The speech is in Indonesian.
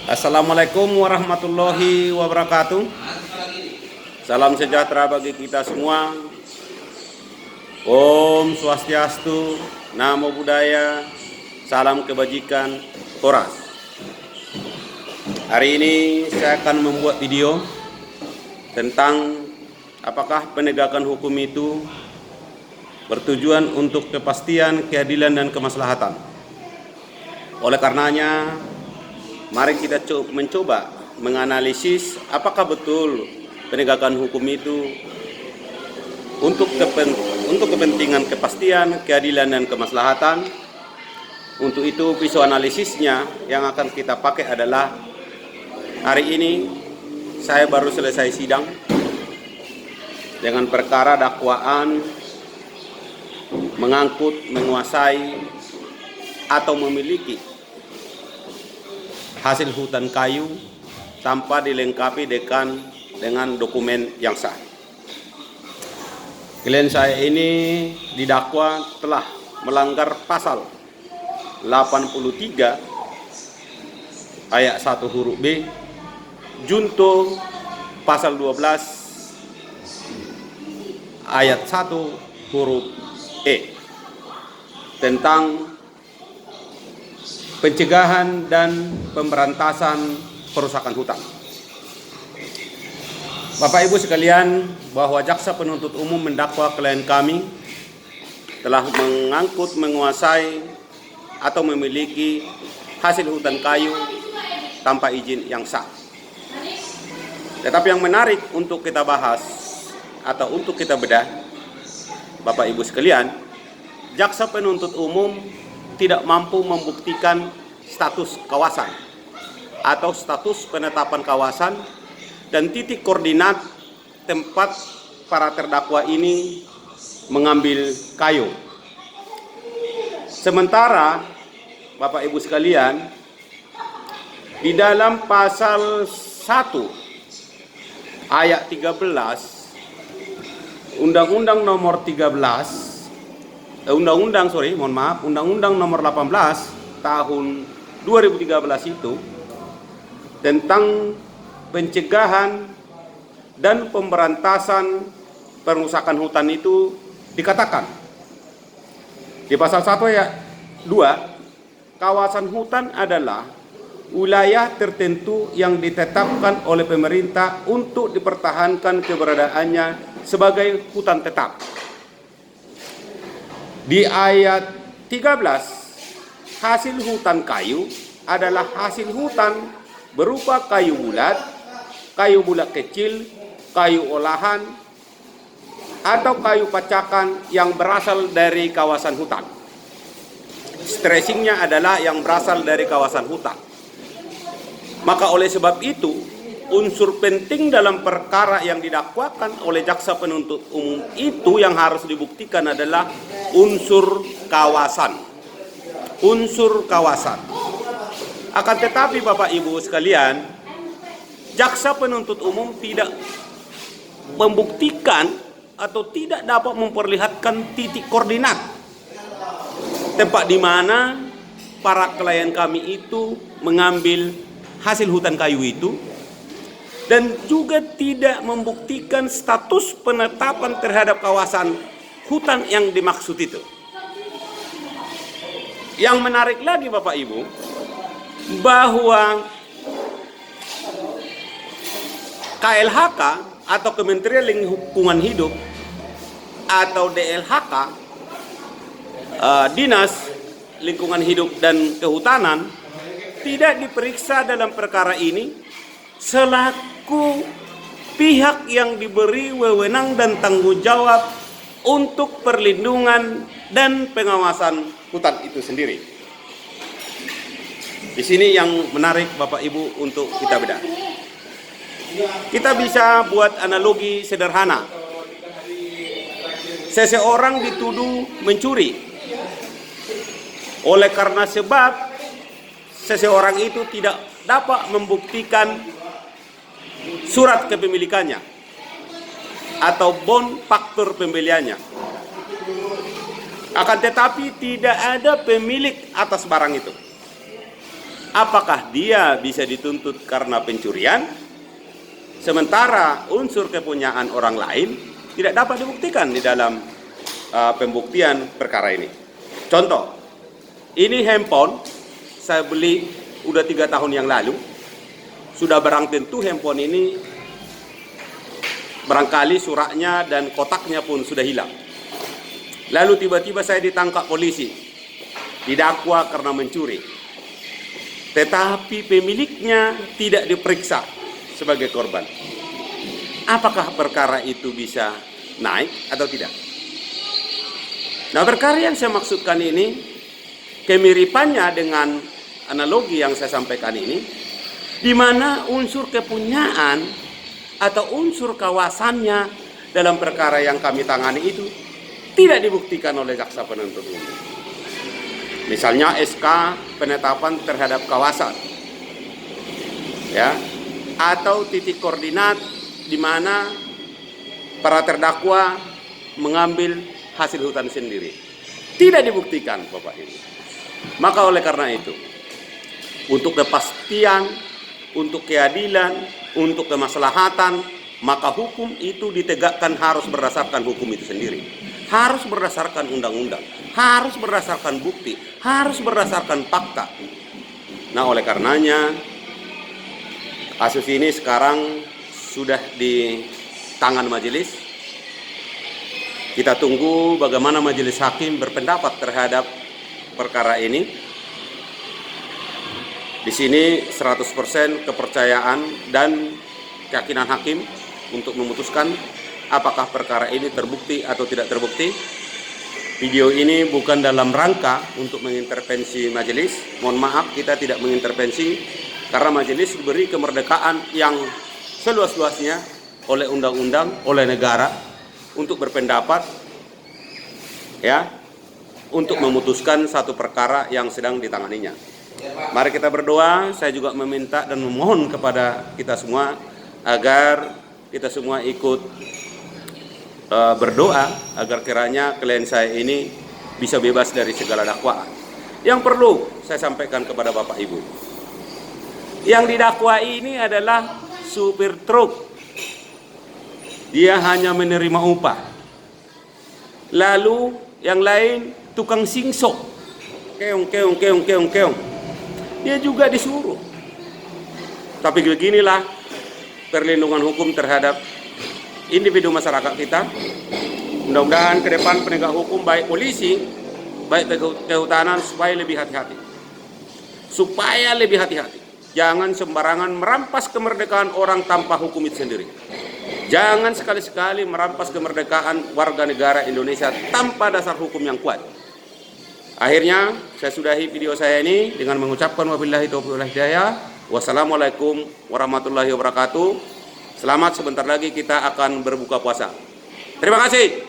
Assalamualaikum warahmatullahi wabarakatuh. Salam sejahtera bagi kita semua. Om Swastiastu, Namo Buddhaya, salam kebajikan, Toras. Hari ini saya akan membuat video tentang apakah penegakan hukum itu bertujuan untuk kepastian, keadilan, dan kemaslahatan. Oleh karenanya, mari kita mencoba menganalisis apakah betul penegakan hukum itu untuk kepentingan kepastian, keadilan, dan kemaslahatan. Untuk itu pisau analisisnya yang akan kita pakai adalah hari ini saya baru selesai sidang dengan perkara dakwaan mengangkut, menguasai, atau memiliki hasil hutan kayu tanpa dilengkapi dengan dokumen yang sah. Klien saya ini didakwa telah melanggar pasal 83 ayat 1 huruf B, junto pasal 12 ayat 1 huruf E tentang pencegahan dan pemberantasan perusakan hutan. Bapak Ibu sekalian, bahwa jaksa penuntut umum mendakwa klien kami telah mengangkut, menguasai, atau memiliki hasil hutan kayu tanpa izin yang sah. Tetapi yang menarik untuk kita bahas atau untuk kita bedah, Bapak Ibu sekalian, jaksa penuntut umum tidak mampu membuktikan status kawasan atau status penetapan kawasan dan titik koordinat tempat para terdakwa ini mengambil kayu. Sementara Bapak Ibu sekalian, di dalam pasal 1 ayat 13 Undang-Undang nomor 13 Undang-Undang nomor 18 tahun 2013 itu tentang pencegahan dan pemberantasan perusakan hutan itu dikatakan di pasal 1 ayat 2, kawasan hutan adalah wilayah tertentu yang ditetapkan oleh pemerintah untuk dipertahankan keberadaannya sebagai hutan tetap. Di ayat 13, hasil hutan kayu adalah hasil hutan berupa kayu bulat kecil, kayu olahan, atau kayu pacakan yang berasal dari kawasan hutan. Stressingnya adalah yang berasal dari kawasan hutan. Maka oleh sebab itu, unsur penting dalam perkara yang didakwakan oleh jaksa penuntut umum itu yang harus dibuktikan adalah unsur kawasan. Unsur kawasan. Akan tetapi Bapak Ibu sekalian, jaksa penuntut umum tidak membuktikan atau tidak dapat memperlihatkan titik koordinat tempat di mana para klien kami itu mengambil hasil hutan kayu itu, dan juga tidak membuktikan status penetapan terhadap kawasan hutan yang dimaksud itu. Yang menarik lagi Bapak Ibu, bahwa KLHK atau Kementerian Lingkungan Hidup atau DLHK, Dinas Lingkungan Hidup dan Kehutanan, tidak diperiksa dalam perkara ini selaku pihak yang diberi wewenang dan tanggung jawab untuk perlindungan dan pengawasan hutan itu sendiri. Di sini yang menarik Bapak Ibu untuk kita bedah. Kita bisa buat analogi sederhana. Seseorang dituduh mencuri. Oleh karena sebab seseorang itu tidak dapat membuktikan surat kepemilikannya atau bon faktur pembeliannya. Akan tetapi tidak ada pemilik atas barang itu. Apakah dia bisa dituntut karena pencurian, sementara unsur kepunyaan orang lain tidak dapat dibuktikan di dalam pembuktian perkara ini. Contoh, ini handphone saya beli udah 3 tahun yang lalu. Sudah barang tentu handphone ini barangkali suratnya dan kotaknya pun sudah hilang. Lalu tiba-tiba saya ditangkap polisi, didakwa karena mencuri. Tetapi pemiliknya tidak diperiksa sebagai korban. Apakah perkara itu bisa naik atau tidak? Nah, perkara yang saya maksudkan ini, kemiripannya dengan analogi yang saya sampaikan ini, di mana unsur kepunyaan atau unsur kawasannya dalam perkara yang kami tangani itu tidak dibuktikan oleh jaksa penuntut umum. Misalnya SK penetapan terhadap kawasan, ya, atau titik koordinat di mana para terdakwa mengambil hasil hutan sendiri, tidak dibuktikan, Bapak Ibu. Maka oleh karena itu, untuk kepastian, untuk keadilan, untuk kemaslahatan, maka hukum itu ditegakkan harus berdasarkan hukum itu sendiri. Harus berdasarkan undang-undang, harus berdasarkan bukti, harus berdasarkan fakta. Nah, oleh karenanya kasus ini sekarang sudah di tangan majelis. Kita tunggu bagaimana majelis hakim berpendapat terhadap perkara ini. Di sini 100% kepercayaan dan keyakinan hakim untuk memutuskan apakah perkara ini terbukti atau tidak terbukti. Video ini bukan dalam rangka untuk mengintervensi majelis. Mohon maaf, kita tidak mengintervensi karena majelis diberi kemerdekaan yang seluas-luasnya oleh undang-undang, oleh negara untuk berpendapat, ya, untuk memutuskan satu perkara yang sedang ditanganinya. Mari kita berdoa. Saya juga meminta dan memohon kepada kita semua agar kita semua ikut berdoa agar kiranya klien saya ini bisa bebas dari segala dakwaan. Yang perlu saya sampaikan kepada Bapak Ibu, yang didakwa ini adalah supir truk. Dia hanya menerima upah. Lalu yang lain tukang singsok, keong. Dia juga disuruh. Tapi beginilah perlindungan hukum terhadap individu masyarakat kita. Mudah-mudahan ke depan penegak hukum, baik polisi, baik kehutanan, supaya lebih hati-hati. Jangan sembarangan merampas kemerdekaan orang tanpa hukum itu sendiri. Jangan sekali-sekali merampas kemerdekaan warga negara Indonesia tanpa dasar hukum yang kuat. Akhirnya saya sudahi video saya ini dengan mengucapkan wabillahi taufiq wal hidayah. Wassalamualaikum warahmatullahi wabarakatuh. Selamat, sebentar lagi kita akan berbuka puasa. Terima kasih.